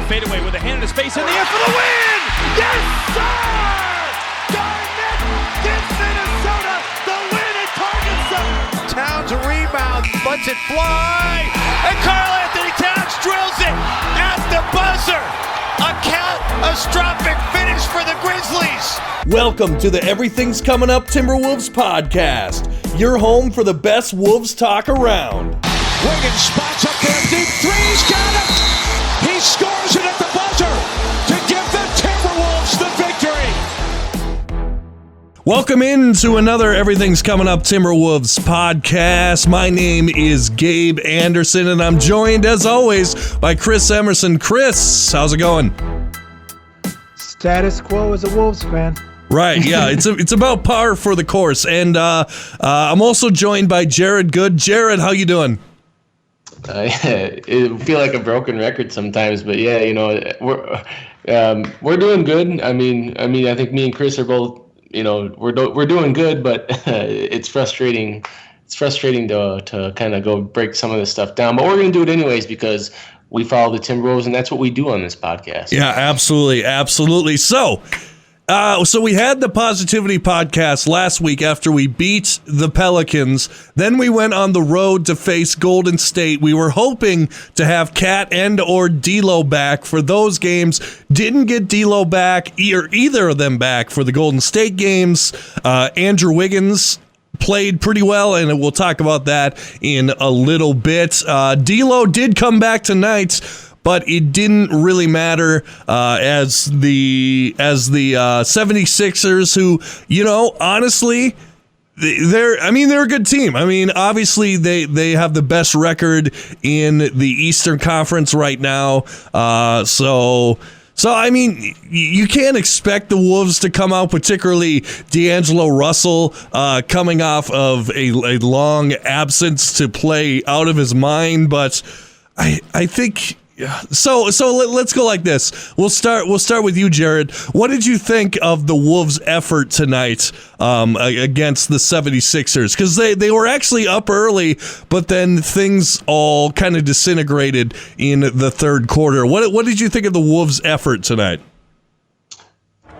fadeaway with a hand in his face in the air for the win! Yes, sir! Garnett gives Minnesota the win at Target Center! Towns rebound, lets it fly, and Karl-Anthony Towns drills it at the buzzer. A catastrophic finish for the Grizzlies. Welcome to the Everything's Coming Up Timberwolves podcast, your home for the best Wolves talk around. Wiggins spots up there, deep three's got it. He scores it at the buzzer to give the Timberwolves the victory. Welcome into another Everything's Coming Up Timberwolves podcast. My name is Gabe Anderson, and I'm joined, as always, by Chris Emerson. Chris, how's it going? Status quo as a Wolves fan. Right, yeah, it's about par for the course. And I'm also joined by Jared Good. Jared, how you doing? It feel like a broken record sometimes, but yeah, you know, we're doing good. I mean, I think me and Chris are both, you know, we're doing good, but it's frustrating. It's frustrating to kind of go break some of this stuff down, but we're gonna do it anyways because we follow the Timberwolves, and that's what we do on this podcast. Yeah, absolutely. So we had the Positivity podcast last week after we beat the Pelicans. Then we went on the road to face Golden State. We were hoping to have Cat and or D'Lo back for those games. Didn't get D'Lo back, or either of them back for the Golden State games. Andrew Wiggins played pretty well, and we'll talk about that in a little bit. D'Lo did come back tonight, but it didn't really matter as the 76ers, who, you know, honestly, they're a good team. I mean, obviously they have the best record in the Eastern Conference right now. So, I mean, you can't expect the Wolves to come out, particularly D'Angelo Russell, coming off of a long absence to play out of his mind. But I think, so let's go like this. We'll start with you, Jared. What did you think of the Wolves' effort tonight against the 76ers? Because they were actually up early, but then things all kind of disintegrated in the third quarter. What did you think of the Wolves' effort tonight?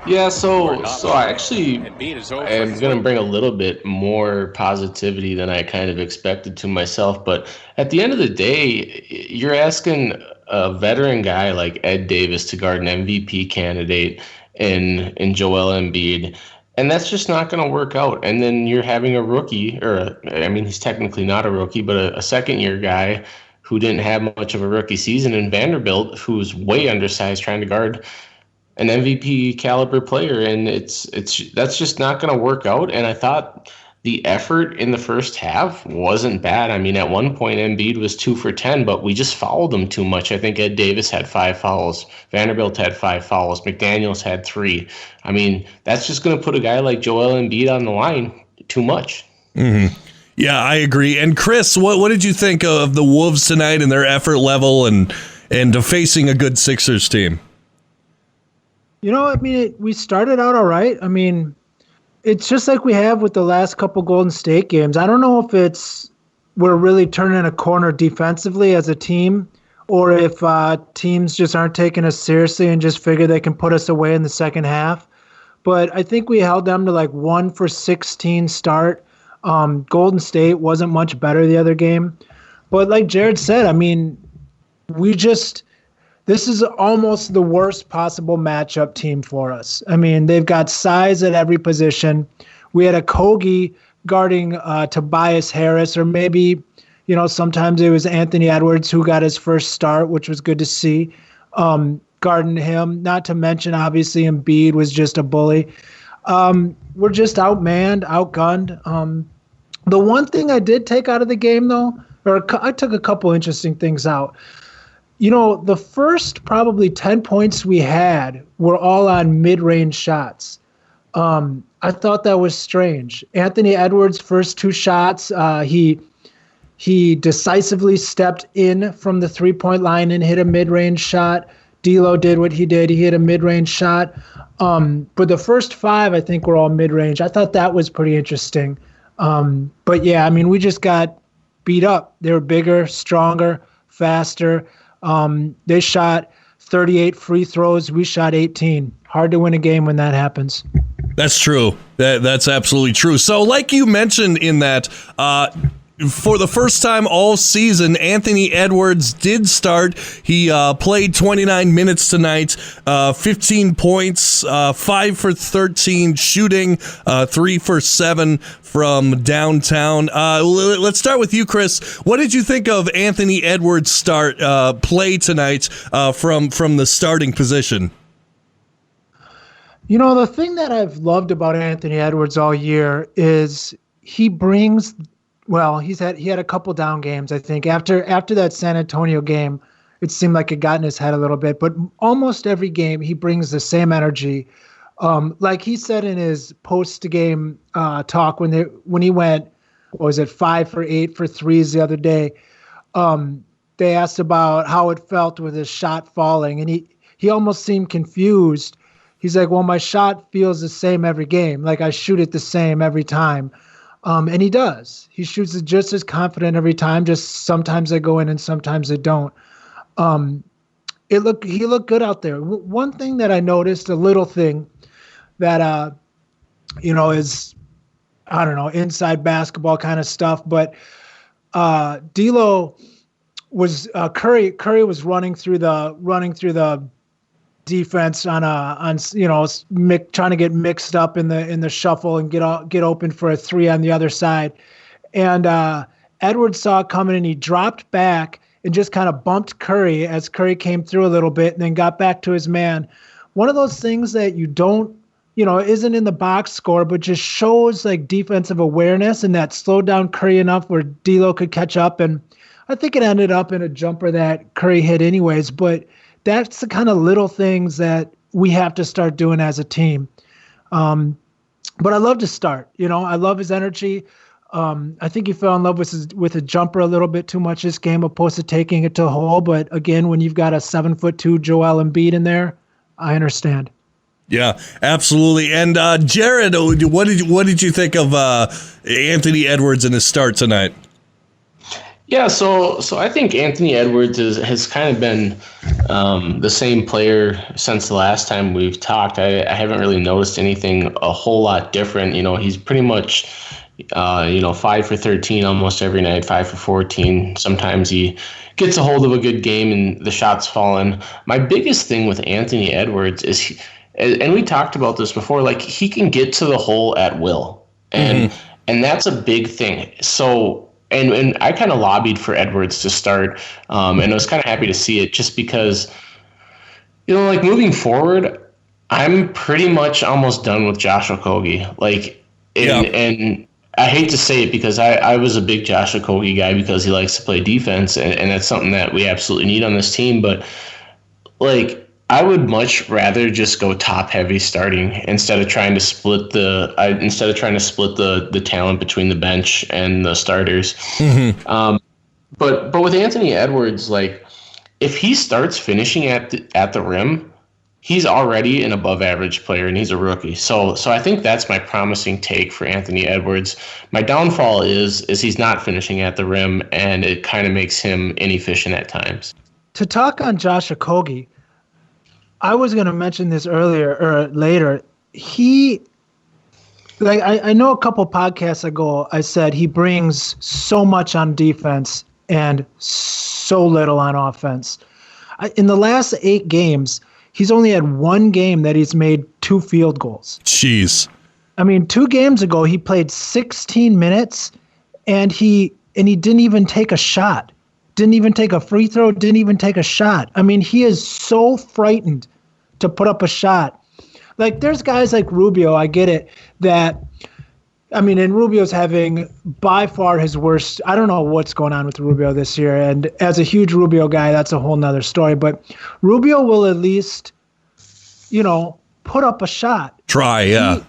Yeah, so I actually am going to bring a little bit more positivity than I kind of expected to myself. But at the end of the day, you're asking a veteran guy like Ed Davis to guard an MVP candidate in Joel Embiid, and that's just not going to work out. And then you're having a rookie, he's technically not a rookie, but a second-year guy who didn't have much of a rookie season in Vanderbilt, who's way undersized, trying to guard an MVP caliber player, and that's just not going to work out. And I thought the effort in the first half wasn't bad. I mean, at one point Embiid was 2 for 10, but we just fouled him too much. I think Ed Davis had 5 fouls, Vanderbilt had 5 fouls, McDaniels had 3. I mean, that's just going to put a guy like Joel Embiid on the line too much. Mm-hmm. Yeah, I agree. And Chris, what did you think of the Wolves tonight and their effort level and facing a good Sixers team? You know, I mean, we started out all right. I mean, it's just like we have with the last couple Golden State games. I don't know if we're really turning a corner defensively as a team, or if teams just aren't taking us seriously and just figure they can put us away in the second half. But I think we held them to like 1 for 16 start. Golden State wasn't much better the other game. But like Jared said, I mean, this is almost the worst possible matchup team for us. I mean, they've got size at every position. We had Okogie guarding Tobias Harris, or maybe, you know, sometimes it was Anthony Edwards who got his first start, which was good to see, guarding him. Not to mention, obviously, Embiid was just a bully. We're just outmanned, outgunned. The one thing I did take out of the game, though, or I took a couple interesting things out. You know, the first probably 10 points we had were all on mid-range shots. I thought that was strange. Anthony Edwards' first 2 shots, he decisively stepped in from the three-point line and hit a mid-range shot. D'Lo did what he did. He hit a mid-range shot. But the first 5, I think, were all mid-range. I thought that was pretty interesting. But, yeah, I mean, we just got beat up. They were bigger, stronger, faster. They shot 38 free throws. We shot 18. Hard to win a game when that happens. That's true. That's absolutely true. So like you mentioned in that, for the first time all season, Anthony Edwards did start. He played 29 minutes tonight, 15 points, 5 for 13 shooting, 3 for 7 from downtown. Let's start with you, Chris. What did you think of Anthony Edwards' play tonight from the starting position? You know, the thing that I've loved about Anthony Edwards all year is he brings. Well, he had a couple down games, I think. After that San Antonio game, it seemed like it got in his head a little bit. But almost every game, he brings the same energy. Like he said in his post-game talk when he went, what was it, 5 for 8 for threes the other day, they asked about how it felt with his shot falling. And he almost seemed confused. He's like, well, my shot feels the same every game. Like I shoot it the same every time. And he does. He shoots it just as confident every time. Just sometimes they go in and sometimes they don't. He looked good out there. One thing that I noticed, a little thing that is, I don't know, inside basketball kind of stuff. But D'Lo was Curry was running through the defense trying to get mixed up in the shuffle and get open for a three on the other side. And Edwards saw it coming and he dropped back and just kind of bumped Curry as Curry came through a little bit and then got back to his man. One of those things that you don't, isn't in the box score, but just shows like defensive awareness, and that slowed down Curry enough where D'Lo could catch up. And I think it ended up in a jumper that Curry hit anyways, but that's the kind of little things that we have to start doing as a team. But I love to start. I love his energy. I think he fell in love with a jumper a little bit too much this game, opposed to taking it to a hole. But again, when you've got a 7'2" Joel Embiid in there, I understand. Yeah, absolutely. And Jared, what did you think of Anthony Edwards in his start tonight? Yeah, so I think Anthony Edwards has kind of been the same player since the last time we've talked. I haven't really noticed anything a whole lot different. He's pretty much, 5 for 13 almost every night, 5 for 14. Sometimes he gets a hold of a good game and the shots fall in. My biggest thing with Anthony Edwards is, and we talked about this before, like he can get to the hole at will. And that's a big thing. So, And I kind of lobbied for Edwards to start, and I was kind of happy to see it just because, moving forward, I'm pretty much almost done with Josh Okogie. And I hate to say it because I was a big Josh Okogie guy because he likes to play defense, and that's something that we absolutely need on this team. But, I would much rather just go top heavy starting instead of trying to split the talent between the bench and the starters. But with Anthony Edwards, if he starts finishing at the rim, he's already an above average player and he's a rookie. So I think that's my promising take for Anthony Edwards. My downfall is he's not finishing at the rim, and it kind of makes him inefficient at times. To talk on Josh Okogie, I was going to mention this earlier or later. I know a couple podcasts ago, I said he brings so much on defense and so little on offense. In the last 8 games, he's only had one game that he's made 2 field goals. Jeez. I mean, 2 games ago, he played 16 minutes and he didn't even take a shot. Didn't even take a free throw, didn't even take a shot. I mean, he is so frightened to put up a shot. There's guys like Rubio, I get it, and Rubio's having by far his worst. I don't know what's going on with Rubio this year, and as a huge Rubio guy, that's a whole nother story, but Rubio will at least, put up a shot. Try, yeah.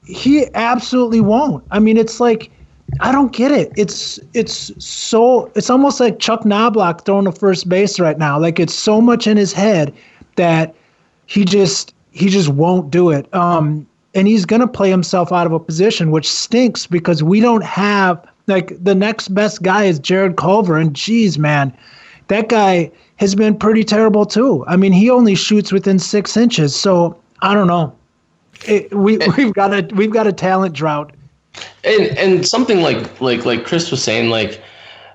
He absolutely won't. It's like, I don't get it. It's almost like Chuck Knobloch throwing to first base right now. It's so much in his head that he just won't do it. And he's going to play himself out of a position, which stinks because we don't have, the next best guy is Jared Culver. And geez, man, that guy has been pretty terrible too. I mean, he only shoots within 6 inches. So I don't know. We've got a talent drought. And something like Chris was saying, like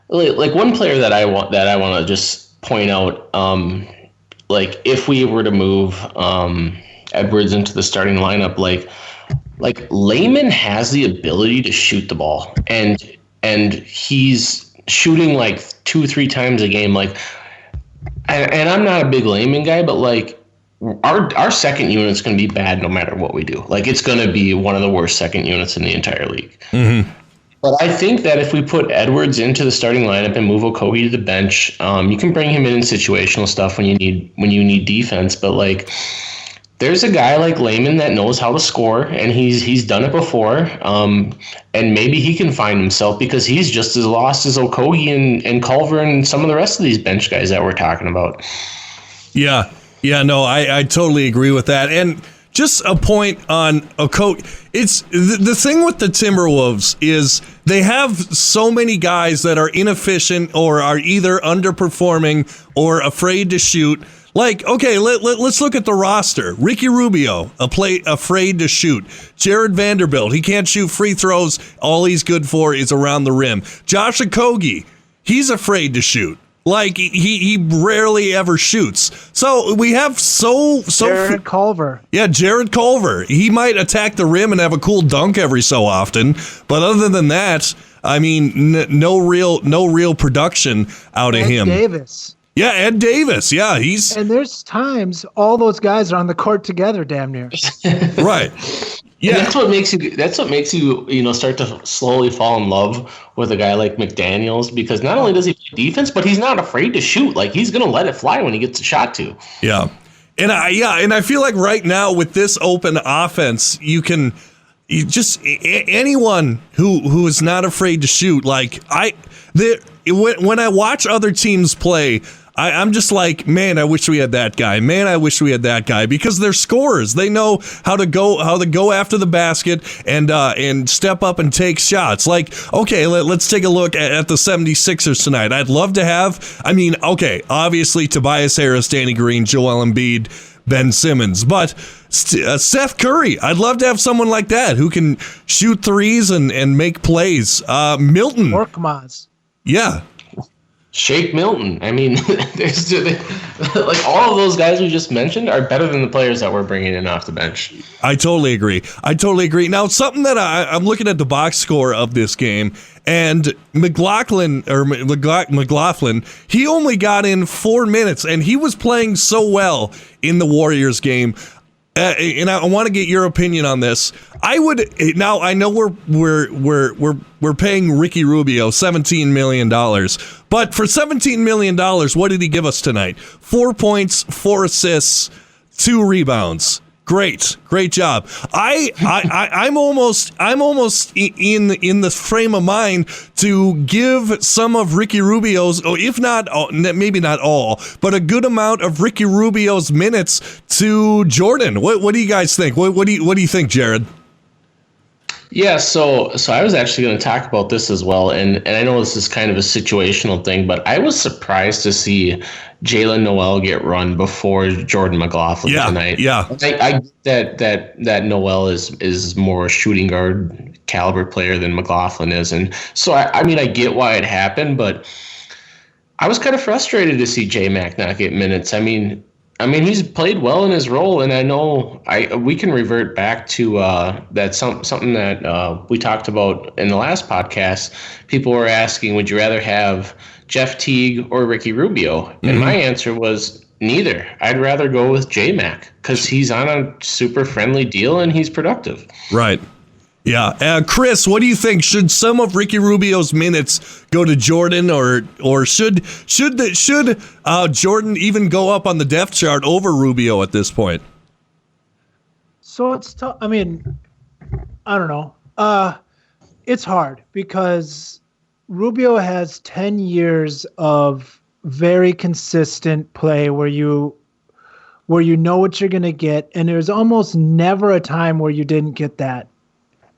one player that I want to just point out, like if we were to move Edwards into the starting lineup, like Layman has the ability to shoot the ball, and he's shooting like 2-3 times a game. Like, and I'm not a big Layman guy, but like our second unit's going to be bad no matter what we do. Like, it's going to be one of the worst second units in the entire league. Mm-hmm. But I think that if we put Edwards into the starting lineup and move Okogie to the bench, you can bring him in situational stuff when you need defense. But like, there's a guy like Layman that knows how to score, and he's done it before. And maybe he can find himself, because he's just as lost as Okogie and Culver and some of the rest of these bench guys that we're talking about. Yeah. Yeah, no, I totally agree with that. And just a point on Okogie. It's the thing with the Timberwolves is they have so many guys that are inefficient or are either underperforming or afraid to shoot. Like, okay, let's look at the roster. Ricky Rubio, afraid to shoot. Jared Vanderbilt, he can't shoot free throws. All he's good for is around the rim. Josh Okogie, he's afraid to shoot. Like, he rarely ever shoots. So we have Jared Culver. Yeah, Jared Culver. He might attack the rim and have a cool dunk every so often, but other than that, I mean, no real production out of him. Davis. Yeah, Ed Davis. Yeah, and there's times all those guys are on the court together, damn near. Right. Yeah, and that's what makes you start to slowly fall in love with a guy like McDaniels, because not only does he play defense, but he's not afraid to shoot. Like, he's going to let it fly when he gets a shot to. Yeah. And I feel like right now with this open offense, anyone who is not afraid to shoot, like when I watch other teams play, I'm just like, man, I wish we had that guy. Man, I wish we had that guy, because they're scorers. They know how to go after the basket and step up and take shots. Like, okay, let's take a look at the 76ers tonight. I'd love to have, obviously Tobias Harris, Danny Green, Joel Embiid, Ben Simmons, but Seth Curry. I'd love to have someone like that who can shoot threes and make plays. Milton. Korkmaz. Yeah. Shake Milton. I mean, there's like all of those guys we just mentioned are better than the players that we're bringing in off the bench. I totally agree. Now, something that I'm looking at the box score of this game, and McLaughlin, he only got in 4 minutes, and he was playing so well in the Warriors game. And I want to get your opinion on this. I know we're paying Ricky Rubio $17 million, but for $17 million, what did he give us tonight? 4 points, 4 assists, 2 rebounds. Great job. I'm almost in the frame of mind to give some of Ricky Rubio's, if not, maybe not all, but a good amount of Ricky Rubio's minutes to Jordan. What do you guys think? What do you think, Jared? Yeah, so I was actually going to talk about this as well, and I know this is kind of a situational thing, but I was surprised to see Jalen Noel get run before Jordan McLaughlin tonight. Yeah, I get that Noel is more a shooting guard caliber player than McLaughlin is, and so I mean I get why it happened, but I was kind of frustrated to see JMac not get minutes. I mean he's played well in his role, and I know we can revert back to something that we talked about in the last podcast. People were asking, would you rather have Jeff Teague or Ricky Rubio? Mm-hmm. And my answer was neither. I'd rather go with JMac because he's on a super friendly deal and he's productive. Right. Yeah. Chris, what do you think? Should some of Ricky Rubio's minutes go to Jordan, or should Jordan even go up on the depth chart over Rubio at this point? So it's tough. I mean, I don't know. It's hard because Rubio has 10 years of very consistent play where you know what you're going to get, and there's almost never a time where you didn't get that.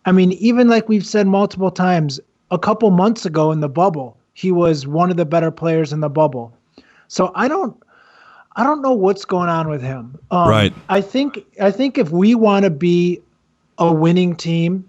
I mean, even like we've said multiple times, a couple months ago in the bubble, he was one of the better players in the bubble. So I don't know what's going on with him. Right. I think if we want to be a winning team,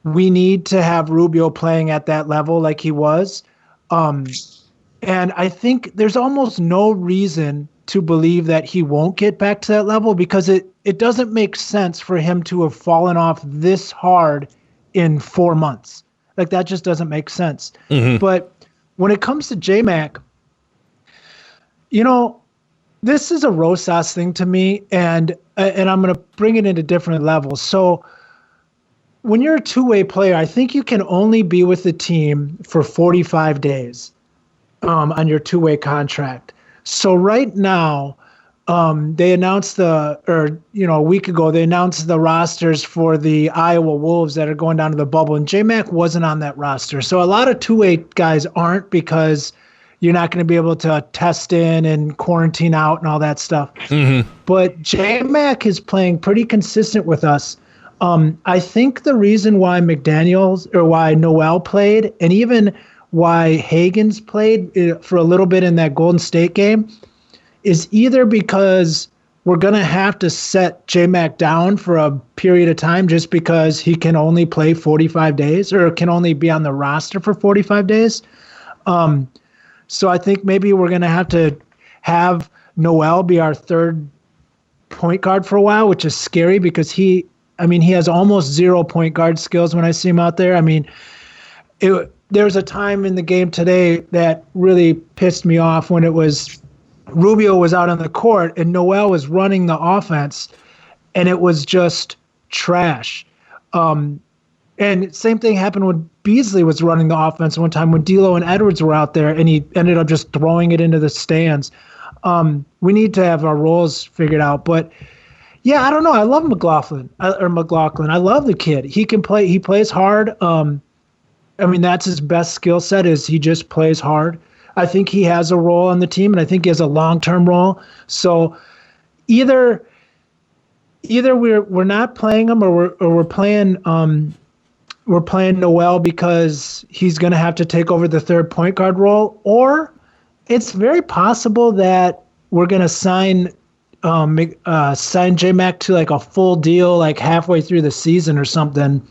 we need to have Rubio playing at that level like he was. And I think there's almost no reason to believe that he won't get back to that level, because it doesn't make sense for him to have fallen off this hard in 4 months. Like, that just doesn't make sense. Mm-hmm. But when it comes to JMac, this is a Rosas thing to me, and I'm going to bring it into different levels. So when you're a two-way player, I think you can only be with the team for 45 days on your two-way contract. So right now, they announced a week ago, they announced the rosters for the Iowa Wolves that are going down to the bubble, and JMac wasn't on that roster. So a lot of two-way guys aren't, because you're not going to be able to test in and quarantine out and all that stuff. Mm-hmm. But JMac is playing pretty consistent with us. I think the reason why why Noel played, and even why Higgins played for a little bit in that Golden State game, is either because we're going to have to set JMac down for a period of time just because he can only play 45 days or can only be on the roster for 45 days. So I think maybe we're going to have Noel be our third point guard for a while, which is scary because he has almost zero point guard skills when I see him out there. I mean, there was a time in the game today that really pissed me off when it was Rubio was out on the court and Noel was running the offense, and it was just trash. And same thing happened when Beasley was running the offense one time when D'Lo and Edwards were out there, and he ended up just throwing it into the stands. We need to have our roles figured out. But, yeah, I don't know. I love McLaughlin. I love the kid. He can play. He plays hard. That's his best skill set, is he just plays hard. I think he has a role on the team, and I think he has a long-term role. So either we're not playing him, or we're playing Noel because he's going to have to take over the third point guard role, or it's very possible that we're going to sign JMac to like a full deal, like halfway through the season or something.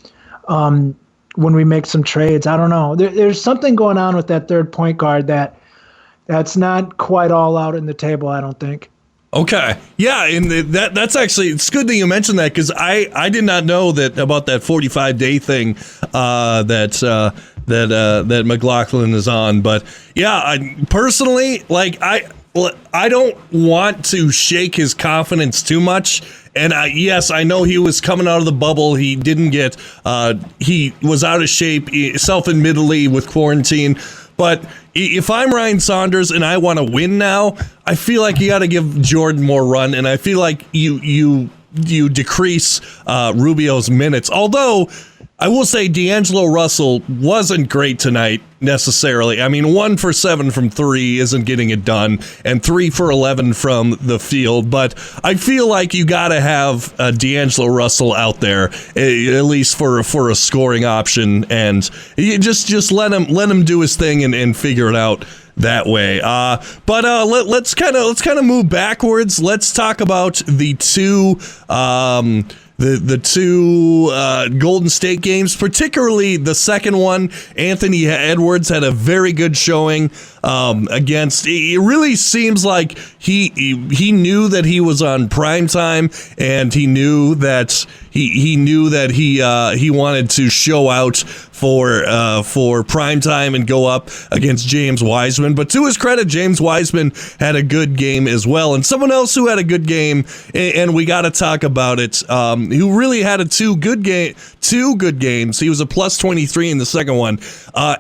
When we make some trades, I don't know. There's something going on with that third point guard that's not quite all out in the table, I don't think. Okay. Yeah, and that's actually, it's good that you mentioned that, because I did not know that about that 45-day thing that McLaughlin is on. But yeah, I personally, I don't want to shake his confidence too much. And yes, I know he was coming out of the bubble. He didn't get, he was out of shape, self-admittedly, with quarantine. But if I'm Ryan Saunders and I want to win now, I feel like you got to give Jordan more run, and I feel like you decrease Rubio's minutes. Although I will say D'Angelo Russell wasn't great tonight necessarily. 1 for 7 from 3 isn't getting it done, and 3 for 11 from the field. But I feel like you got to have D'Angelo Russell out there, at least for a scoring option, and you just let him do his thing and figure it out that way. But let's kind of move backwards. Let's talk about the two. The two Golden State games, particularly the second one. Anthony Edwards had a very good showing against. It really seems like he knew that he was on prime time, and he knew that he wanted to show out for prime time and go up against James Wiseman. But to his credit, James Wiseman had a good game as well. And someone else who had a good game, and we got to talk about it, who really had two good games. He was a plus 23 in the second one.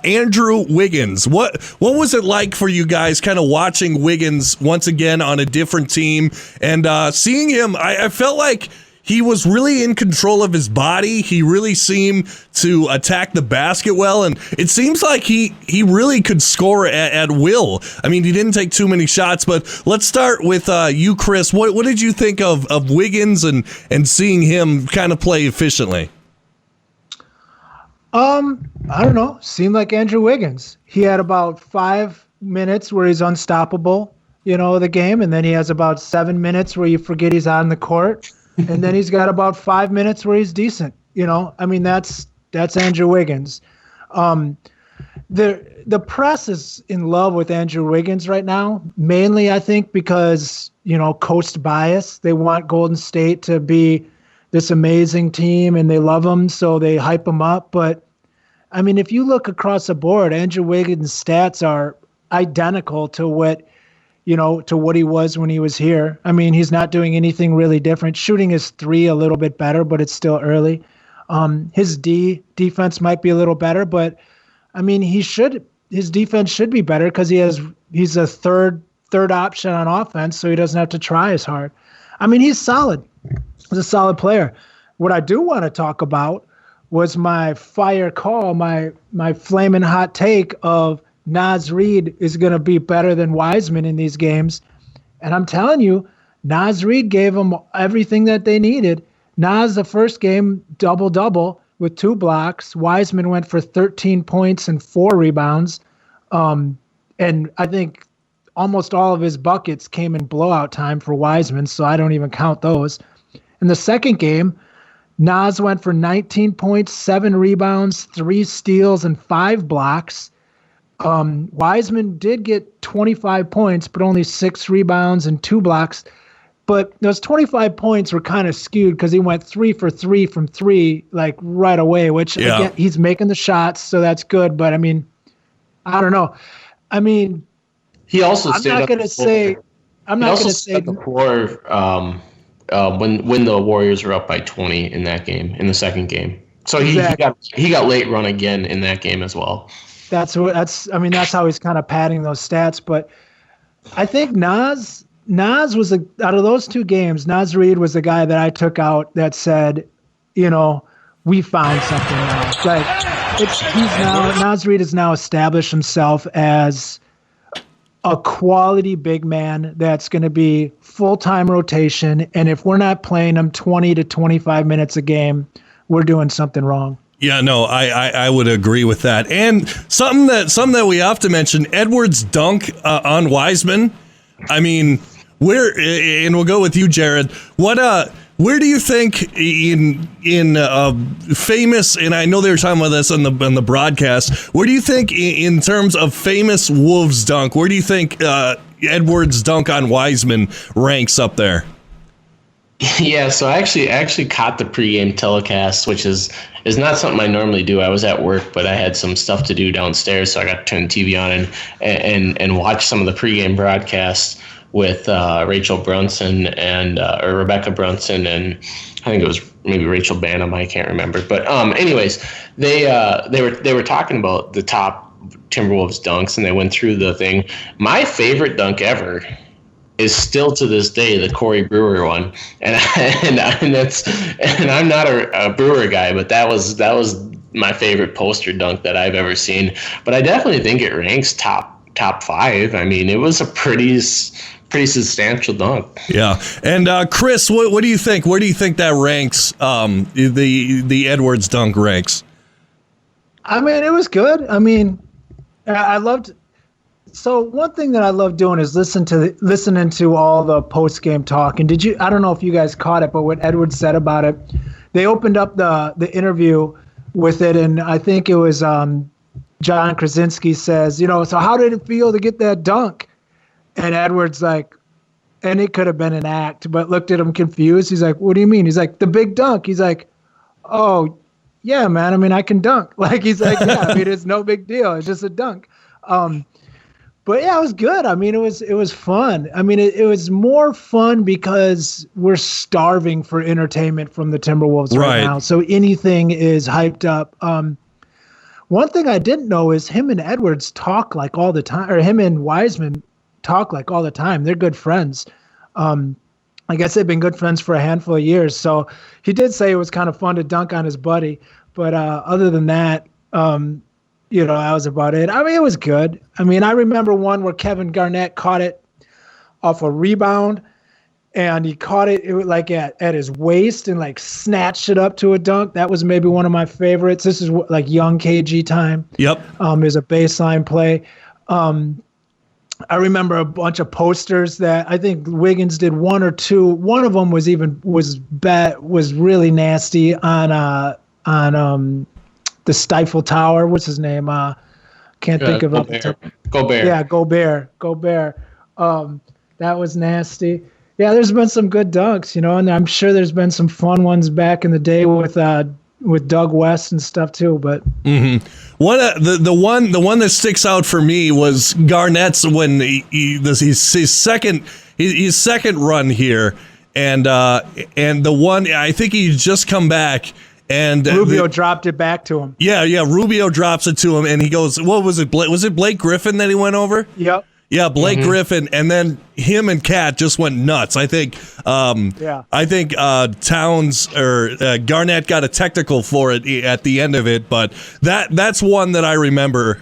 Andrew Wiggins. What was it like for you guys kind of watching Wiggins once again on a different team and seeing him? I felt like he was really in control of his body. He really seemed to attack the basket well, and it seems like he really could score at will. He didn't take too many shots, but let's start with you, Chris. What did you think of Wiggins and seeing him kind of play efficiently? I don't know. Seemed like Andrew Wiggins. He had about 5 minutes where he's unstoppable. the game, and then he has about 7 minutes where you forget he's on the court, and then he's got about 5 minutes where he's decent. I mean, that's Andrew Wiggins. The press is in love with Andrew Wiggins right now, mainly I think because, coast bias. They want Golden State to be this amazing team and they love him, so they hype him up. But I mean, if you look across the board, Andrew Wiggins' stats are identical to what he was when he was here. I mean, he's not doing anything really different. Shooting his three a little bit better, but it's still early. His defense might be a little better, but I mean, his defense should be better because he's a third option on offense, so he doesn't have to try as hard. I mean, he's solid. He's a solid player. What I do want to talk about was my fire call, my flaming hot take of Naz Reid is going to be better than Wiseman in these games. And I'm telling you, Naz Reid gave them everything that they needed. Naz, the first game, double-double with 2 blocks. Wiseman went for 13 points and 4 rebounds. And I think almost all of his buckets came in blowout time for Wiseman, so I don't even count those. In the second game, Naz went for 19 points, 7 rebounds, 3 steals, and 5 blocks. Wiseman did get 25 points, but only 6 rebounds and 2 blocks. But those 25 points were kind of skewed because he went 3 for 3 from 3, like right away, which again, he's making the shots, so that's good. But I mean, I don't know. I mean, he also I'm not going to say the floor when the Warriors were up by 20 in that game, in the second game. So he got late run again in that game as well. That's how he's kind of padding those stats. But I think Naz was out of those 2 games, Naz Reid was the guy that I took out that said, we found something now. Like Naz Reid has now established himself as a quality big man that's going to be full-time rotation. And if we're not playing him 20 to 25 minutes a game, we're doing something wrong. Yeah, no, I would agree with that. And something that we have to mention, Edwards' dunk on Wiseman. I mean, and we'll go with you, Jared. Where do you think in famous, and I know they were talking about this on the broadcast, where do you think in terms of famous Wolves dunk, where do you think Edwards' dunk on Wiseman ranks up there? Yeah, so I actually caught the pregame telecast, which is not something I normally do. I was at work, but I had some stuff to do downstairs, so I got to turn the TV on and watch some of the pregame broadcasts with Rachel Brunson or Rebecca Brunson, and I think it was maybe Rachel Banham. I can't remember, but anyways, they were talking about the top Timberwolves dunks, and they went through the thing. My favorite dunk ever is still to this day the Corey Brewer one, and I'm not a Brewer guy, but that was my favorite poster dunk that I've ever seen. But I definitely think it ranks top 5. I mean, it was a pretty substantial dunk. Yeah, and Chris, what do you think? Where do you think that ranks? The Edwards dunk ranks. I mean, it was good. I mean, I loved. So one thing that I love doing is listening to all the post game talk. And I don't know if you guys caught it, but what Edwards said about it, they opened up the interview with it, and I think it was John Krasinski says, so how did it feel to get that dunk? And Edwards and it could have been an act, but looked at him confused. He's like, what do you mean? He's like, the big dunk. He's like, oh yeah, man. I mean, I can dunk. He's like, yeah, I mean, it's no big deal. It's just a dunk. But yeah, it was good. I mean, it was fun. I mean, it was more fun because we're starving for entertainment from the Timberwolves right now. So anything is hyped up. One thing I didn't know is him and Edwards talk like all the time, or him and Wiseman talk like all the time. They're good friends. I guess they've been good friends for a handful of years. So he did say it was kind of fun to dunk on his buddy. But other than that, that was about it. I mean, it was good. I mean, I remember one where Kevin Garnett caught it off a rebound, and he caught it was like at his waist and snatched it up to a dunk. That was maybe one of my favorites. This is young KG time. Yep. Is a baseline play. I remember a bunch of posters that I think Wiggins did one or two. One of them was really nasty on the Stifle Tower. What's his name? Can't think of it. Gobert. Yeah, Gobert. That was nasty. Yeah, there's been some good dunks, and I'm sure there's been some fun ones back in the day with Doug West and stuff too. But the one that sticks out for me was Garnett's when his second run here, and the one I think he's just come back. And Rubio dropped it back to him. Yeah. Rubio drops it to him, and he goes, "What was it? Was it Blake Griffin that he went over?" Yep. Yeah, Blake Griffin, and then him and Cat just went nuts. I think Towns or Garnett got a technical for it at the end of it, but that's one that I remember.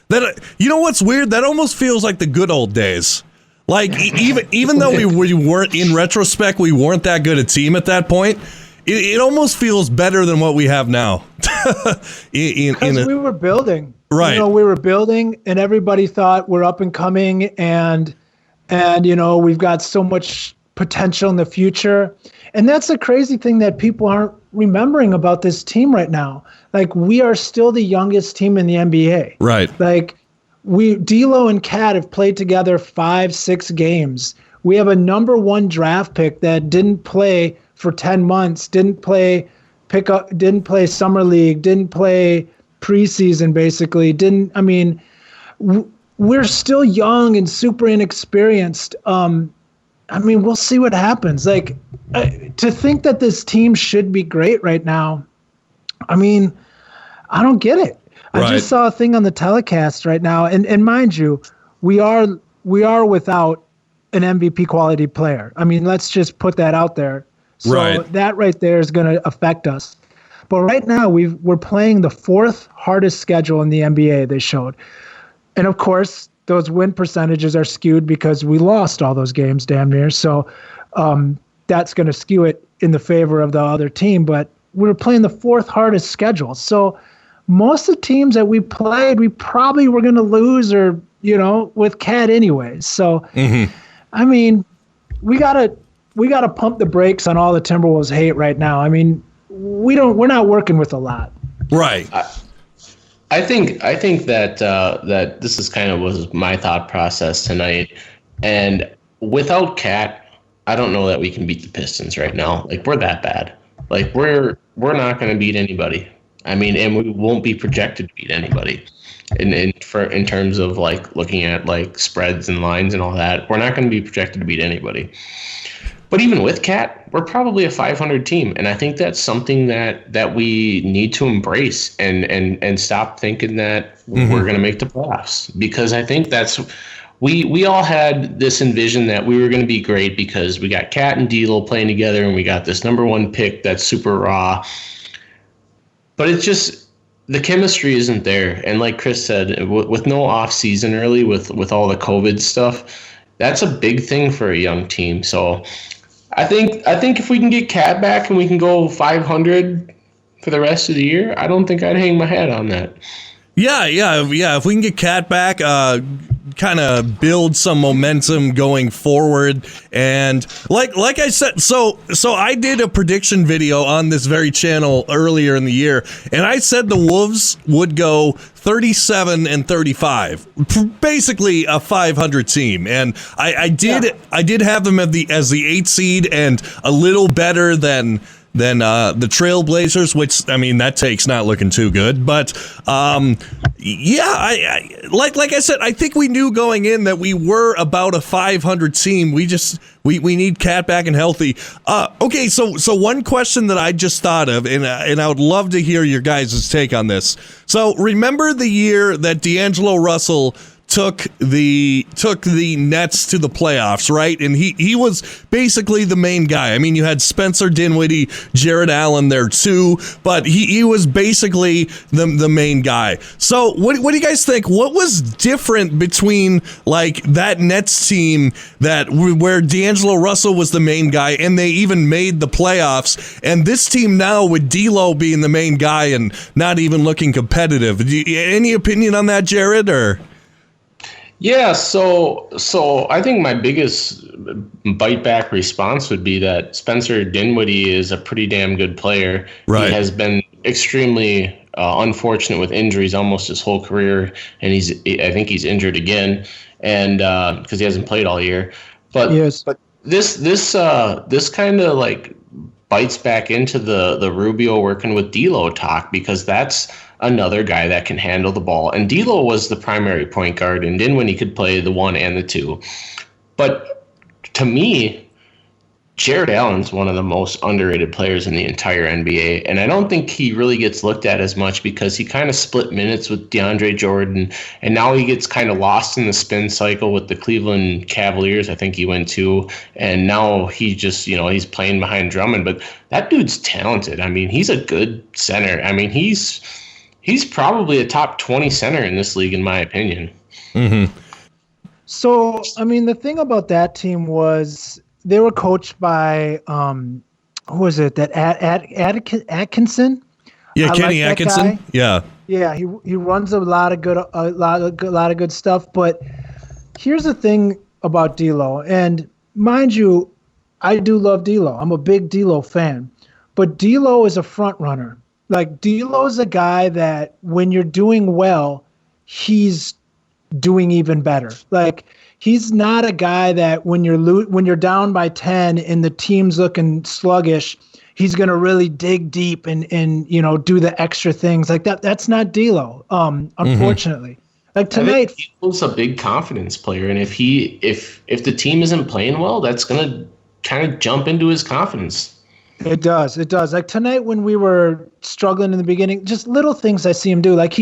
That what's weird? That almost feels like the good old days. Like even though we weren't, in retrospect, we weren't that good a team at that point. It almost feels better than what we have now. Because we were building. Right. We were building, and everybody thought we're up and coming, and we've got so much potential in the future. And that's the crazy thing that people aren't remembering about this team right now. Like, we are still the youngest team in the NBA. Right. Like, D'Lo and Cat have played together 5-6 games. We have a number 1 draft pick that didn't play for 10 months, didn't play summer league, didn't play preseason, basically. We're still young and super inexperienced. We'll see what happens. Like, to think that this team should be great right now, I don't get it. Right. I just saw a thing on the telecast right now, and mind you, we are without an MVP quality player. Let's just put that out there. So that right there is going to affect us. But right now, we're playing the 4th hardest schedule in the NBA, they showed. And, of course, those win percentages are skewed because we lost all those games damn near. So that's going to skew it in the favor of the other team. But we're playing the 4th hardest schedule. So most of the teams that we played, we probably were going to lose or, with Cat anyways. So, we got to pump the brakes on all the Timberwolves hate right now. We're not working with a lot. Right. I think that that this is kind of was my thought process tonight. And without Cat, I don't know that we can beat the Pistons right now. Like, we're that bad. Like, we're not going to beat anybody. And we won't be projected to beat anybody. In terms of like looking at like spreads and lines and all that, we're not going to be projected to beat anybody. But even with Cat, we're probably a 500 team, and I think that's something that we need to embrace and stop thinking that we're going to make the playoffs, because I think that's we all had this envision that we were going to be great because we got Cat and D'Lo playing together, and we got this number 1 pick that's super raw. But it's just the chemistry isn't there, and like Chris said, with no off season early, with all the COVID stuff, that's a big thing for a young team. So I think if we can get Cat back and we can go 500 for the rest of the year, I don't think I'd hang my hat on that. Yeah. If we can get Cat back, kind of build some momentum going forward, and like I said, so I did a prediction video on this very channel earlier in the year, and I said the Wolves would go 37-35, basically a 500 team, and I did have them as the 8th seed and a little better than the Trailblazers, which that take's not looking too good. But I like I said, I think we knew going in that we were about a 500 team. We need Cat back and healthy. Okay, so one question that I just thought of, and I would love to hear your guys' take on this. So remember the year that D'Angelo Russell took the Nets to the playoffs, right? And he was basically the main guy. You had Spencer Dinwiddie, Jared Allen there too, but he was basically the main guy. So what do you guys think? What was different between like that Nets team where D'Angelo Russell was the main guy and they even made the playoffs, and this team now with D'Lo being the main guy and not even looking competitive? Any opinion on that, Jared? Or Yeah, so I think my biggest bite back response would be that Spencer Dinwiddie is a pretty damn good player. Right. He has been extremely unfortunate with injuries almost his whole career, and I think he's injured again, and because he hasn't played all year. But Yes. but this kind of like bites back into the Rubio working with D'Lo talk, because that's another guy that can handle the ball. And D'Lo was the primary point guard, and Dinwiddie could play the 1 and the 2. But to me, Jared Allen's one of the most underrated players in the entire NBA, and I don't think he really gets looked at as much because he kind of split minutes with DeAndre Jordan, and now he gets kind of lost in the spin cycle with the Cleveland Cavaliers. I think he went to, and now he just, he's playing behind Drummond. But that dude's talented. I mean, he's a good center. I mean, he's probably a top 20 center in this league, in my opinion. Mm-hmm. So, I mean, the thing about that team was they were coached by, who was it? That Atkinson? Yeah, Kenny like Atkinson. Yeah. Yeah, he runs a lot of good stuff. But here's the thing about D'Lo, and mind you, I do love D'Lo. I'm a big D'Lo fan, but D'Lo is a front runner. Like, D'Lo's a guy that when you're doing well, he's doing even better. Like, he's not a guy that when you're down by 10 and the team's looking sluggish, he's going to really dig deep and do the extra things like that. That's not D'Lo, unfortunately. Like tonight, D'Lo's a big confidence player, and if the team isn't playing well, that's going to kind of jump into his confidence. It does. Like tonight when we were struggling in the beginning, just little things I see him do. Like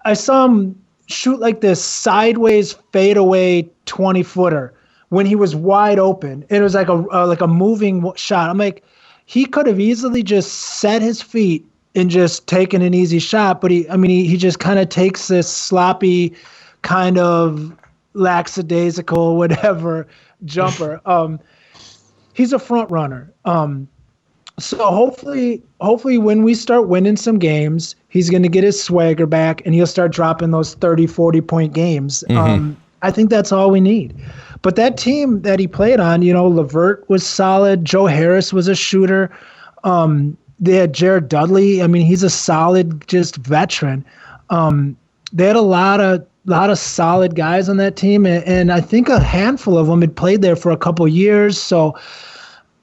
I saw him shoot like this sideways fadeaway 20-footer when he was wide open. It was like a moving shot. I'm like, he could have easily just set his feet and just taken an easy shot, but he just kind of takes this sloppy kind of lackadaisical whatever jumper. He's a front runner. So hopefully when we start winning some games, he's going to get his swagger back and he'll start dropping those 30, 40-point games. Mm-hmm. I think that's all we need. But that team that he played on, LeVert was solid. Joe Harris was a shooter. They had Jared Dudley. I mean, he's a solid, just veteran. They had a lot of solid guys on that team, and I think a handful of them had played there for a couple years. So,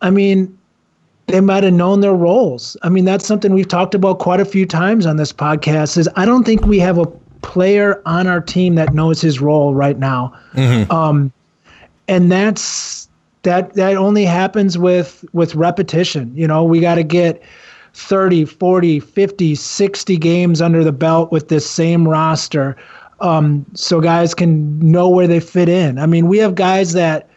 I mean, they might have known their roles. I mean, that's something we've talked about quite a few times on this podcast, is I don't think we have a player on our team that knows his role right now. Mm-hmm. And that only happens with repetition. We got to get 30, 40, 50, 60 games under the belt with this same roster, so guys can know where they fit in. I mean, we have guys that,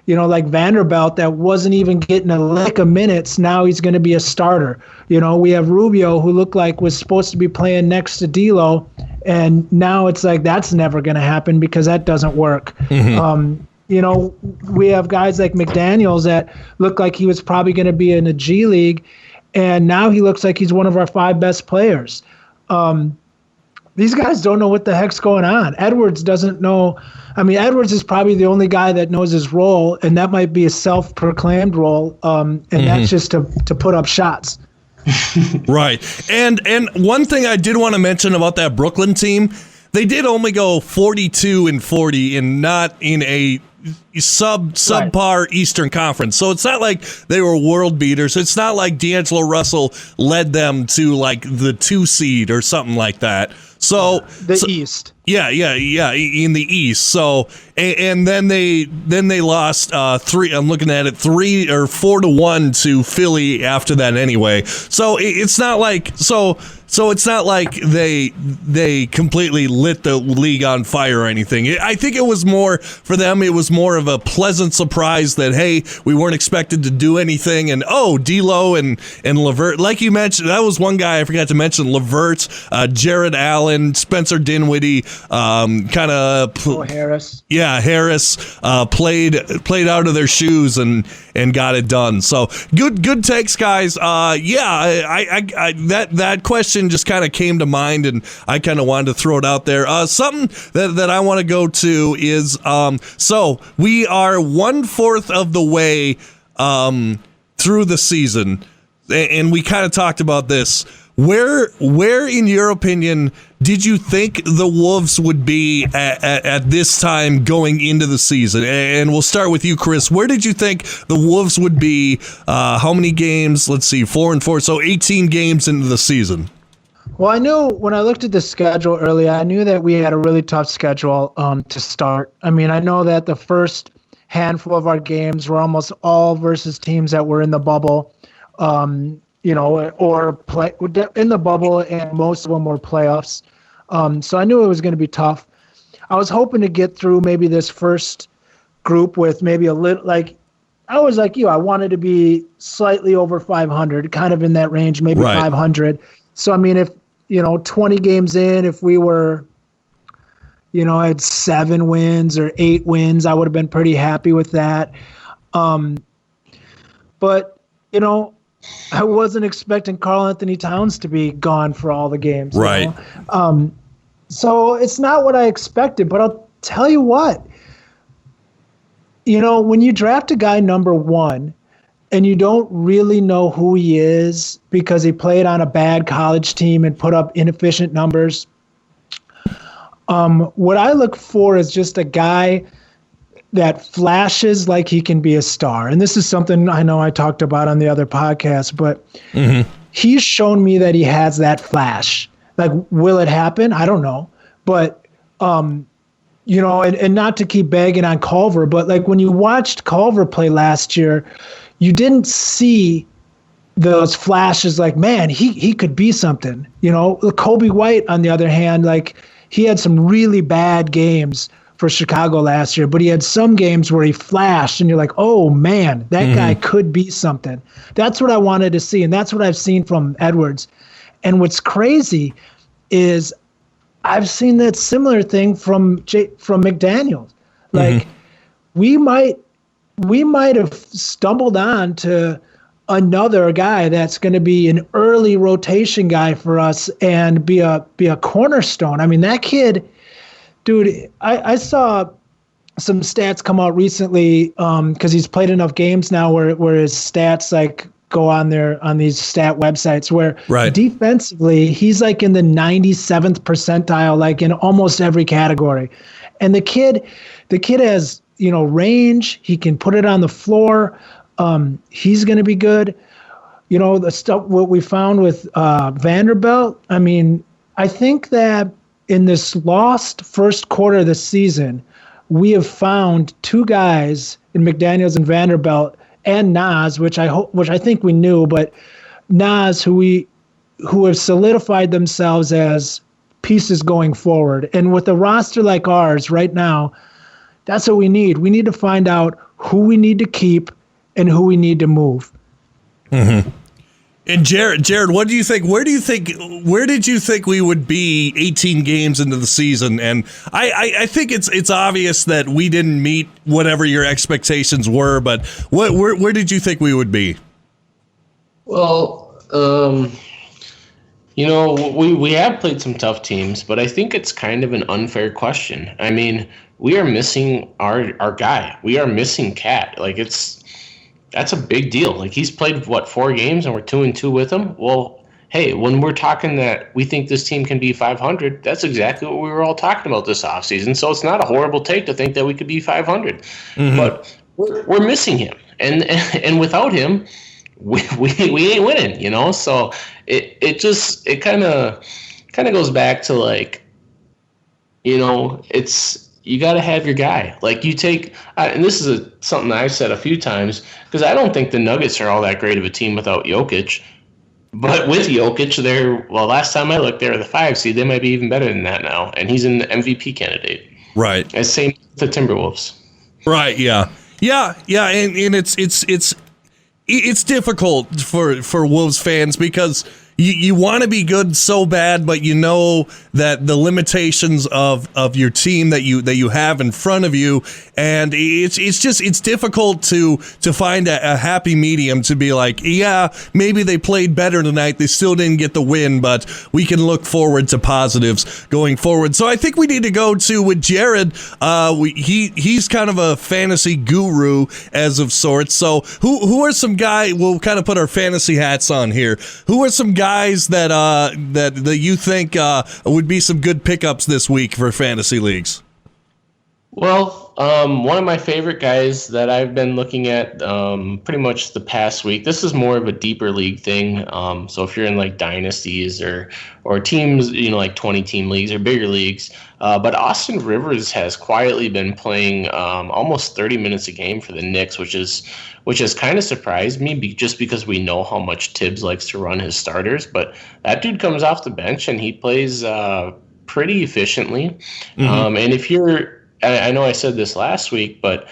like Vanderbilt, that wasn't even getting a lick of minutes. Now he's going to be a starter. We have Rubio, who looked like was supposed to be playing next to D'Lo, and now it's like that's never going to happen because that doesn't work. Mm-hmm. We have guys like McDaniels that look like he was probably going to be in a G League, and now he looks like he's one of our 5 best players. These guys don't know what the heck's going on. Edwards doesn't know. I mean, Edwards is probably the only guy that knows his role, and that might be a self-proclaimed role, and that's just to put up shots. Right. And one thing I did want to mention about that Brooklyn team, they did only go 42-40 and not in a subpar Eastern Conference. So it's not like they were world beaters. It's not like D'Angelo Russell led them to like the 2 seed or something like that. So East. Yeah, in the East. So and then they lost 3. I'm looking at it 3 or 4-1 to Philly after that anyway. So it's not like it's not like they completely lit the league on fire or anything. I think it was more for them. It was more of a pleasant surprise that, hey, we weren't expected to do anything, and D'Lo and LeVert, like you mentioned, that was one guy I forgot to mention. LeVert, Jared Allen, Spencer Dinwiddie, Harris. Yeah, Harris played out of their shoes and got it done. So good takes, guys. That question question just kind of came to mind, and I kind of wanted to throw it out there. Something that I want to go to is, so we are 1/4 of the way through the season, and we kind of talked about this. Where, in your opinion, did you think the Wolves would be at this time going into the season? And we'll start with you, Chris. Where did you think the Wolves would be? How many games? Let's see, 4-4, so 18 games into the season. Well, I knew when I looked at the schedule earlier, I knew that we had a really tough schedule to start. I mean, I know that the first handful of our games were almost all versus teams that were in the bubble. Or play in the bubble, and most of them were playoffs. So I knew it was going to be tough. I was hoping to get through maybe this first group with maybe a little, I was like you, I wanted to be slightly over 500, kind of in that range, maybe right. 500. So, I mean, if, 20 games in, if we were, had 7 wins or 8 wins, I would have been pretty happy with that. But, I wasn't expecting Karl Anthony Towns to be gone for all the games. Right. So it's not what I expected, but I'll tell you what. When you draft a guy number 1 and you don't really know who he is because he played on a bad college team and put up inefficient numbers, what I look for is just a guy that flashes like he can be a star. And this is something I know I talked about on the other podcast, but he's shown me that he has that flash. Like, will it happen? I don't know. But, and not to keep bagging on Culver, but like when you watched Culver play last year, you didn't see those flashes like, man, he could be something. Kobe White, on the other hand, like he had some really bad games for Chicago last year, but he had some games where he flashed and you're like, oh man, that guy could be something. That's what I wanted to see. And that's what I've seen from Edwards. And what's crazy is I've seen that similar thing from McDaniels. Like we might have stumbled on to another guy that's going to be an early rotation guy for us and be a cornerstone. I mean, that kid, dude, I saw some stats come out recently because he's played enough games now where his stats like go on these stat websites where defensively he's like in the 97th percentile, like in almost every category. And the kid has, range. He can put it on the floor. He's going to be good. The stuff, what we found with Vanderbilt, I mean, I think that in this lost first quarter of the season, we have found 2 guys in McDaniels and Vanderbilt and Nas, which I think we knew, but Nas, who have solidified themselves as pieces going forward. And with a roster like ours right now, that's what we need. We need to find out who we need to keep and who we need to move. And Jared, what do you think? Where did you think we would be 18 games into the season? And I think it's obvious that we didn't meet whatever your expectations were, but where did you think we would be? Well, we have played some tough teams, but I think it's kind of an unfair question. I mean, we are missing our guy. We are missing Cat. Like that's a big deal. Like he's played 4 games and we're 2-2 with him. Well, hey, when we're talking that we think this team can be 500, that's exactly what we were all talking about this offseason. So it's not a horrible take to think that we could be 500. But we're missing him, and without him, we ain't winning. So it kind of goes back to like, it's. You got to have your guy. Like you take, and this is something I've said a few times, because I don't think the Nuggets are all that great of a team without Jokic. But with Jokic, last time I looked, they were the 5 seed. They might be even better than that now. And he's an MVP candidate. Right. And same with the Timberwolves. Right. Yeah. And it's difficult for Wolves fans because you want to be good so bad, but you know that the limitations of your team that you have in front of you, and it's difficult to find a happy medium to be like, yeah, maybe they played better tonight, they still didn't get the win, but we can look forward to positives going forward. So I think we need to go to with Jared. He's kind of a fantasy guru as of sorts. So who are some guys? We'll kind of put our fantasy hats on here. Who are some guys that you think would be some good pickups this week for fantasy leagues? Well, one of my favorite guys that I've been looking at pretty much the past week. This is more of a deeper league thing. So if you're in like dynasties or teams, like 20-team leagues or bigger leagues. But Austin Rivers has quietly been playing almost 30 minutes a game for the Knicks, which has kind of surprised me just because we know how much Tibbs likes to run his starters. But that dude comes off the bench and he plays pretty efficiently. Mm-hmm. And if I know I said this last week, but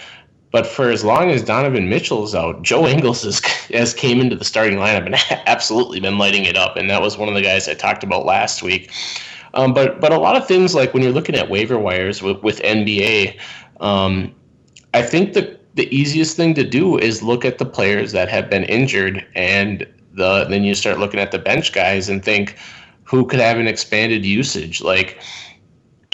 for as long as Donovan Mitchell's out, Joe Ingles has came into the starting lineup and absolutely been lighting it up. And that was one of the guys I talked about last week. But a lot of things, like when you're looking at waiver wires with NBA, I think the easiest thing to do is look at the players that have been injured, and then you start looking at the bench guys and think who could have an expanded usage. Like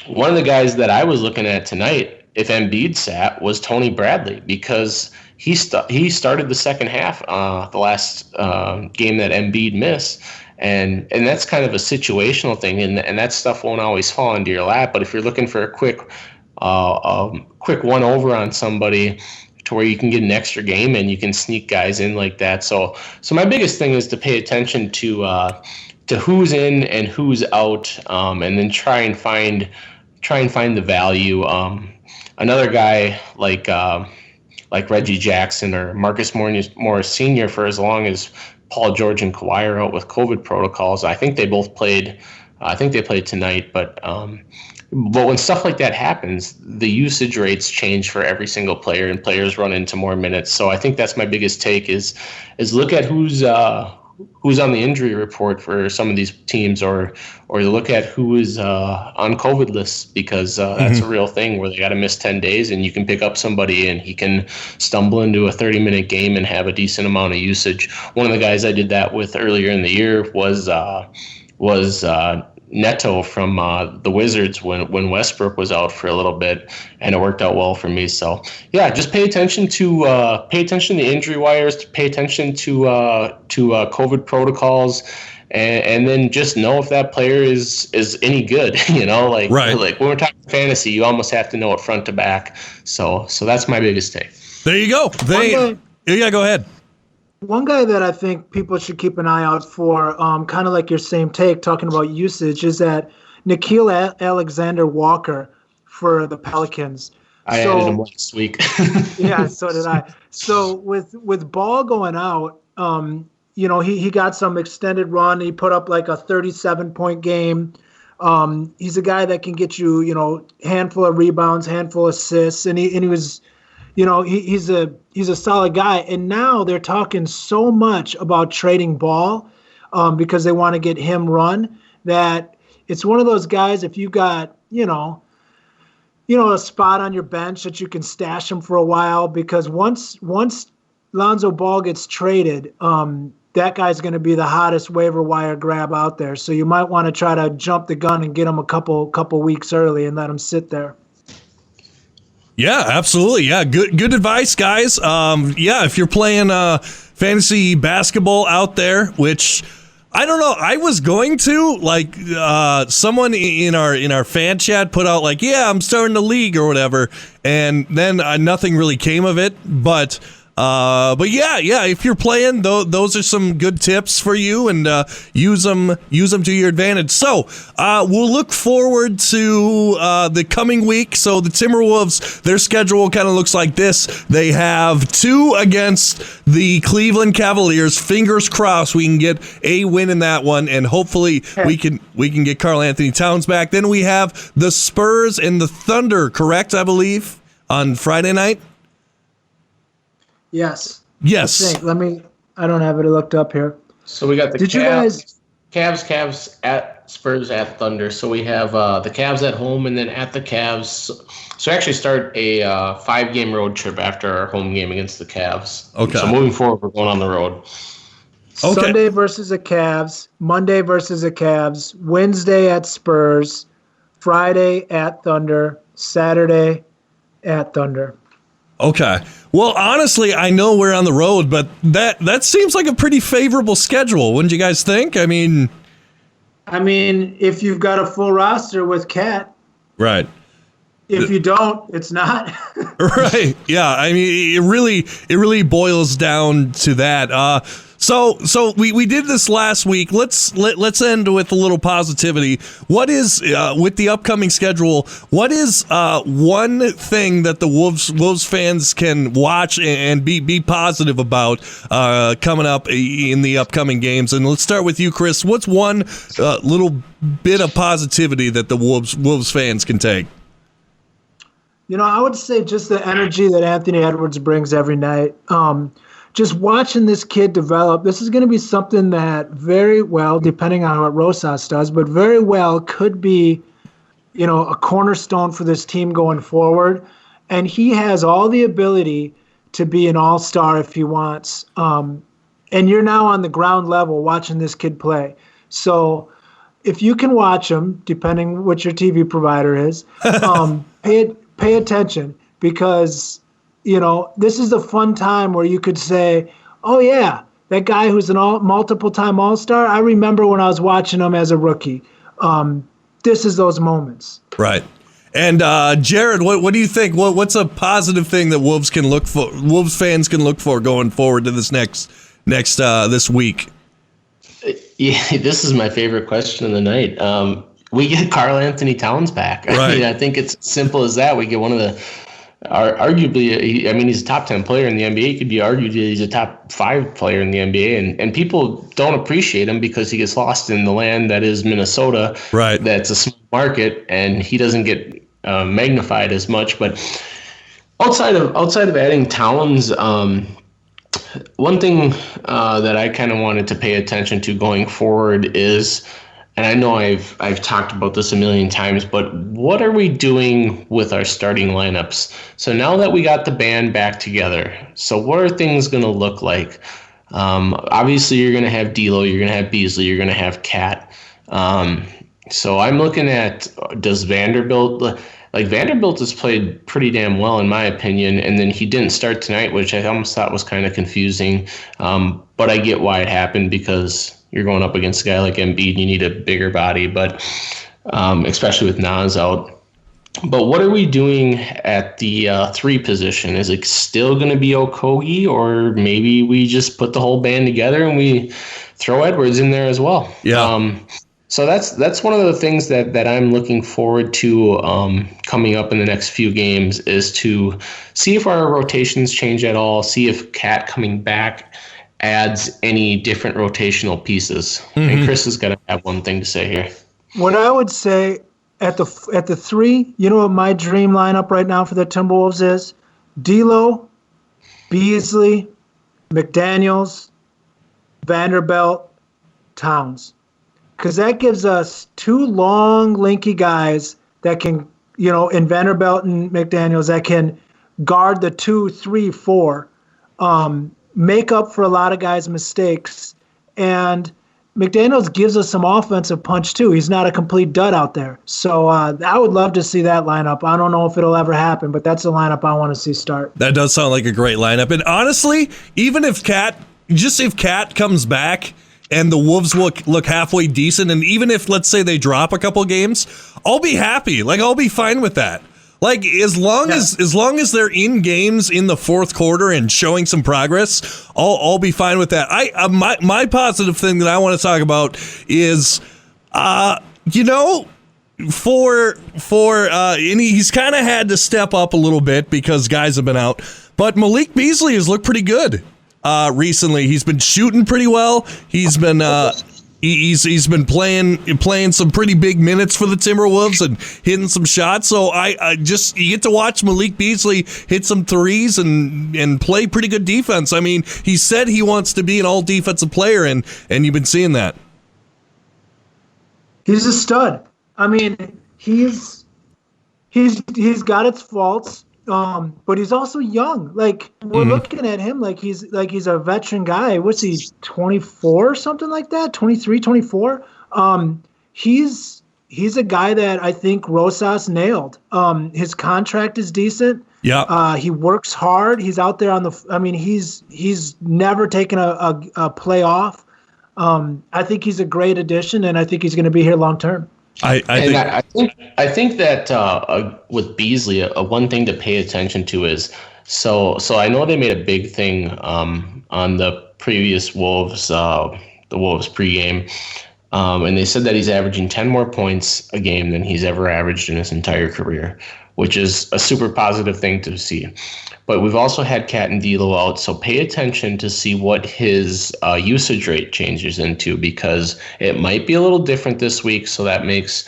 one of the guys that I was looking at tonight, if Embiid sat, was Tony Bradley, because he started the second half, the last game that Embiid missed. And that's kind of a situational thing, and that stuff won't always fall into your lap. But if you're looking for a quick one over on somebody to where you can get an extra game and you can sneak guys in like that. So my biggest thing is to pay attention to who's in and who's out, and then try and find the value. Another guy like Reggie Jackson or Marcus Morris Sr., for as long as Paul George and Kawhi are out with COVID protocols, I think they both played. I think they played tonight, but when stuff like that happens, the usage rates change for every single player, and players run into more minutes. So I think that's my biggest take is look at who's on the injury report for some of these teams, or look at who is on COVID lists, because that's a real thing where they got to miss 10 days, and you can pick up somebody and he can stumble into a 30-minute game and have a decent amount of usage. One of the guys I did that with earlier in the year was Neto from the Wizards when Westbrook was out for a little bit, and it worked out well for me. So yeah, just pay attention to the injury wires, pay attention to COVID protocols, and then just know if that player is any good. Right. Like when we're talking fantasy, you almost have to know it front to back. So that's my biggest take. There you go. Yeah, go ahead. One guy that I think people should keep an eye out for, kind of like your same take, talking about usage, is that Nickeil Alexander-Walker for the Pelicans. I added him last week. Yeah, so did I. So with Ball going out, he got some extended run. He put up like a 37-point game. He's a guy that can get you, handful of rebounds, handful of assists, and he was. He's a solid guy, and now they're talking so much about trading Ball because they want to get him run, that it's one of those guys, if you got a spot on your bench that you can stash him for a while, because once Lonzo Ball gets traded, that guy's going to be the hottest waiver wire grab out there. So you might want to try to jump the gun and get him a couple weeks early and let him sit there. Yeah, absolutely. Yeah, good advice, guys. If you're playing fantasy basketball out there, which I don't know, I was going to someone in our fan chat put out I'm starting the league or whatever, and then nothing really came of it. But if you're playing, those are some good tips for you, and use them to your advantage. So we'll look forward to the coming week. So the Timberwolves, their schedule kind of looks like this. They have 2 against the Cleveland Cavaliers. Fingers crossed we can get a win in that one, and hopefully we can get Karl Anthony Towns back. Then we have the Spurs and the Thunder, correct, I believe, on Friday night? Yes. Yes. I don't have it looked up here. So we got the Did you guys? Cavs at Spurs at Thunder. So we have the Cavs at home and then at the Cavs. So actually start a 5-game road trip after our home game against the Cavs. Okay. So moving forward, we're going on the road. Okay. Sunday versus the Cavs, Monday versus the Cavs, Wednesday at Spurs, Friday at Thunder, Saturday at Thunder. Okay. Well, honestly, I know we're on the road, but that seems like a pretty favorable schedule. Wouldn't you guys think? I mean, if you've got a full roster with Cat. Right. If you don't, it's not. Right. Yeah. I mean, it really boils down to that. So we did this last week. Let's end with a little positivity. What is with the upcoming schedule? What is one thing that the Wolves fans can watch and be positive about coming up in the upcoming games? And let's start with you, Chris. What's one little bit of positivity that the Wolves fans can take? I would say just the energy that Anthony Edwards brings every night. Just watching this kid develop, this is going to be something that very well, depending on what Rosas does, but very well could be, a cornerstone for this team going forward. And he has all the ability to be an all-star if he wants. And you're now on the ground level watching this kid play. So if you can watch him, depending what your TV provider is, pay attention, because this is a fun time where you could say, oh yeah, that guy who's an multiple-time All-Star, I remember when I was watching him as a rookie. This is those moments. Right. And Jared, what do you think? What's a positive thing that Wolves fans can look for going forward to this next this week? Yeah, this is my favorite question of the night. We get Karl Anthony Towns back. Right. I think it's as simple as that. We get one of the arguably, he's a top 10 player in the NBA. He could be argued he's a top 5 player in the NBA. And people don't appreciate him because he gets lost in the land that is Minnesota. Right. That's a small market, and he doesn't get magnified as much. But outside of adding Towns, one thing that I kind of wanted to pay attention to going forward is, and I know I've talked about this a million times, but what are we doing with our starting lineups? So now that we got the band back together, so what are things going to look like? Obviously, you're going to have D'Lo, you're going to have Beasley, you're going to have Cat. So I'm looking at, does Vanderbilt has played pretty damn well in my opinion, and then he didn't start tonight, which I almost thought was kind of confusing. But I get why it happened, because you're going up against a guy like Embiid, you need a bigger body, but especially with Nas out. But what are we doing at the 3 position? Is it still going to be Okogie, or maybe we just put the whole band together and we throw Edwards in there as well? Yeah. So that's one of the things that I'm looking forward to coming up in the next few games, is to see if our rotations change at all, see if Cat coming back adds any different rotational pieces. Mm-hmm. And Chris has got to have one thing to say here. What I would say at the 3, what my dream lineup right now for the Timberwolves is? D'Lo, Beasley, McDaniels, Vanderbilt, Towns. Because that gives us 2 long, lanky guys that can, in Vanderbilt and McDaniels, that can guard the 2, 3, 4, make up for a lot of guys' mistakes. And McDaniels gives us some offensive punch, too. He's not a complete dud out there. So I would love to see that lineup. I don't know if it'll ever happen, but that's the lineup I want to see start. That does sound like a great lineup. And honestly, even if Cat comes back and the Wolves look halfway decent, and even if, let's say, they drop a couple games, I'll be happy. I'll be fine with that. As long as they're in games in the fourth quarter and showing some progress, I'll be fine with that. My positive thing that I want to talk about is, he's kind of had to step up a little bit because guys have been out, but Malik Beasley has looked pretty good recently. He's been shooting pretty well. He's been He's been playing some pretty big minutes for the Timberwolves and hitting some shots. So I just, you get to watch Malik Beasley hit some threes and play pretty good defense. I mean, he said he wants to be an all defensive player, and you've been seeing that. He's a stud. I mean, he's got its faults, but he's also young. Like we're looking at him like he's a veteran guy. What's he, 24 or something like that? 23, 24? He's a guy that I think Rosas nailed. His contract is decent. Yeah. He works hard. He's out there on the. I mean, he's never taken a play off. I think he's a great addition, and I think he's going to be here long term. I think that with Beasley, one thing to pay attention to is so I know they made a big thing on the previous Wolves pregame. And they said that he's averaging 10 more points a game than he's ever averaged in his entire career, which is a super positive thing to see. But we've also had Cat and D'Lo out, so pay attention to see what his usage rate changes into, because it might be a little different this week, so that makes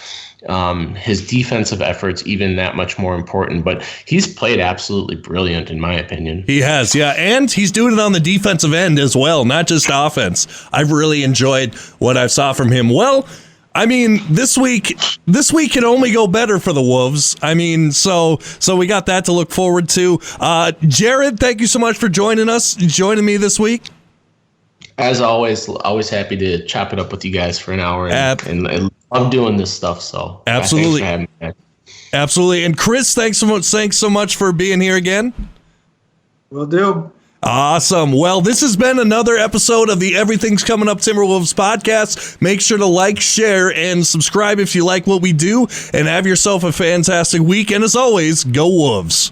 his defensive efforts even that much more important. But he's played absolutely brilliant, in my opinion. He has, yeah, and he's doing it on the defensive end as well, not just offense. I've really enjoyed what I saw from him. Well, I mean, this week can only go better for the Wolves. I mean, so we got that to look forward to. Jared, thank you so much for joining me this week. As always happy to chop it up with you guys for an hour, and love doing this stuff. So absolutely, thanks for having me. Absolutely. And Chris, thanks so much for being here again. Will do. Awesome. Well, this has been another episode of the Everything's Coming Up Timberwolves podcast. Make sure to like, share, and subscribe if you like what we do, and have yourself a fantastic week. And as always, go Wolves.